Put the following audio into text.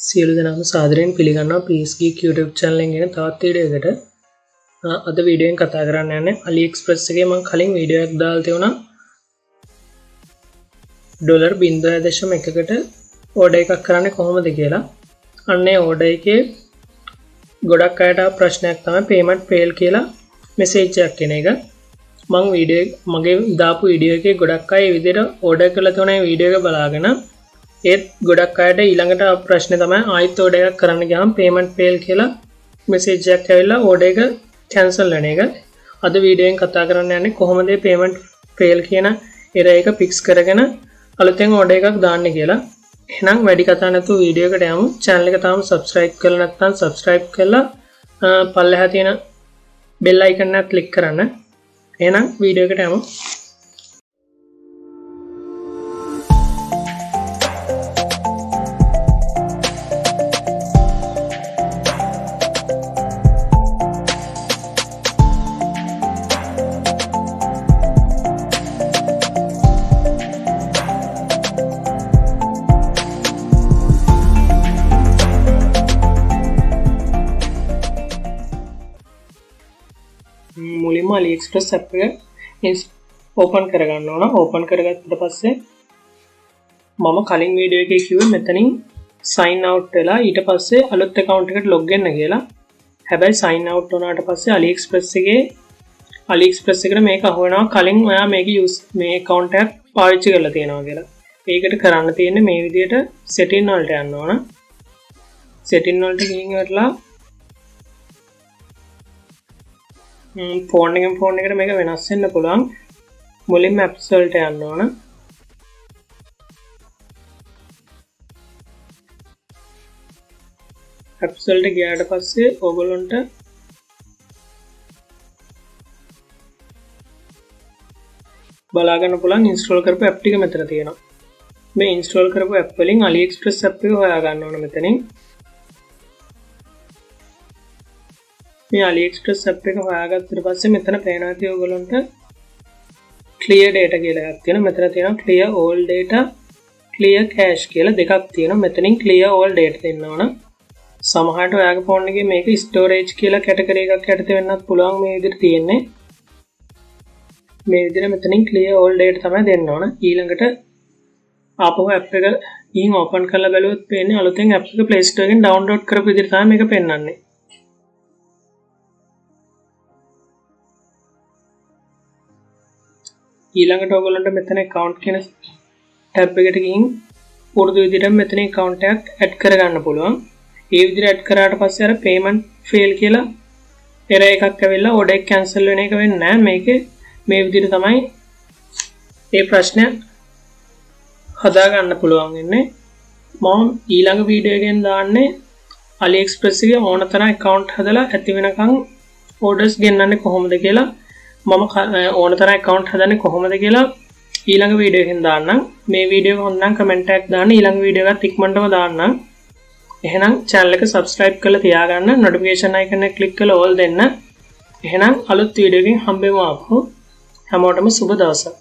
සියලු දෙනාම සාදරයෙන් පිළිගන්නවා PS GEEK YouTube channel එකෙන් ගෙන තවත් වීඩියෝ එකකට. අද වීඩියෝ එකෙන් කතා කරන්න යන්නේ Aliexpress එකේ මම කලින් වීඩියෝ එකක් දාලා තියුණා. $0.1කට ඕඩර් එකක් කරන්නේ කොහොමද කියලා. අන්නේ ඕඩර් එකේ ගොඩක් අයට ප්‍රශ්නයක් තමයි payment fail කියලා message එකක් එන එක. මම මගේ දාපු වීඩියෝ එකේ ගොඩක් අය මේ විදිහට ඕඩර් කරලා තුනේ වීඩියෝ එක බලාගෙන ඒත් ගොඩක් අයට ඊළඟට ප්‍රශ්නේ තමයි ආයෙත් ඕඩර් එකක් කරන්න ගියාම payment fail කියලා message එකක් ඇවිල්ලා ඕඩර් එක cancel වෙන එක. අද වීඩියෝ එකෙන් කතා කරන්න යන්නේ කොහොමද මේ payment fail කියන error එක fix කරගෙන අලුතෙන් ඕඩර් එකක් දාන්න කියලා. එහෙනම් වැඩි කතා නැතුව වීඩියෝ එකට යමු. channel එක තාම subscribe කරලා නැත්නම් subscribe කරලා පල්ලෙහා තියෙන bell icon එක click කරන්න. එහෙනම් වීඩියෝ එකට යමු. මුලින්ම Aliexpress app එක open කරගන්න ඕන. open කරගත්තට පස්සේ මම කලින් වීඩියෝ එකේ කිව්වේ මෙතනින් sign out වෙලා ඊට පස්සේ අලුත් account එකට log වෙන්න කියලා. හැබැයි sign out වුණාට පස්සේ Aliexpress එකට මේක අහුවෙනවා කලින් ඔයා මේ account එක පාවිච්චි කරලා තියෙනවා කියලා. ඒකට කරන්න තියෙන්නේ මේ විදිහට setting වලට යන්න ඕන. setting වලට ගිහින් ඉවරලා ෆෝන් එකට මේක වෙනස් වෙන්න පුළුවන්. මුලින්ම apps වලට යන්න ඕන. apps වලට ගියාට පස්සේ ඕගොල්ලන්ට බලා ගන්න පුළුවන් install කරපු app ටික මෙතන තියෙනවා. මේ install කරපු app වලින් Aliexpress app එක හොයා ගන්න ඕන මෙතනින්. මේ Aliexpress app එක හොයාගත්තට පස්සේ මෙතන පේනවා ඇති ඔයගොල්ලන්ට clear data කියලා එකක් තියෙනවා. මෙතන තියෙනවා clear all data, clear cache කියලා දෙකක් තියෙනවා. මෙතනින් clear all data දෙන්න ඕන. සමහරට ඔයාගේ ෆෝන් එකේ මේක storage කියලා category එකක් යටතේ වෙන්නත් පුළුවන්. මේ විදිහට තියෙන්නේ. මේ විදිහට මෙතනින් clear all data තමයි දෙන්න ඕන. ඊළඟට ආපහු app එක ගිහින් open කරලා බලුවොත් පේන්නේ අලුතෙන් app එක Play Store එකෙන් download කරපු විදිහට තමයි මේක පෙන්වන්නේ. ඊළඟට ඔයගොල්ලන්ට මෙතන account කියන tab එකට ගිහින් පුරුදු විදිහට මෙතන account එකක් add කරගන්න පුළුවන්. ඒ විදිහට add කරාට පස්සේ අර payment fail කියලා error එකක් ඇවිල්ලා order එක cancel වෙන එක වෙන්නේ නැහැ. මේකේ මේ විදිහට තමයි මේ ප්‍රශ්නය හදා ගන්න පුළුවන් වෙන්නේ. මම ඊළඟ වීඩියෝ එකෙන් දාන්නේ Aliexpress එකේ ඕන තරම් account හදලා ඇති වෙනකන් orders ගෙන්නන්නේ කොහොමද කියලා. මම ඕන තරම් account හදන්නේ කොහොමද කියලා ඊළඟ වීඩියෝ එකෙන් දාන්නම්. මේ වීඩියෝ එක හොඳනම් කමෙන්ට් එකක් දාන්න. ඊළඟ වීඩියෝ එකත් ඉක්මනටම දාන්නම්. එහෙනම් channel එක subscribe කරලා තියාගන්න. notification icon එක click කරලා all දෙන්න. එහෙනම් අලුත් වීඩියෝ එකකින් හම්බෙමු ආපහු. හැමෝටම සුබ දවසක්.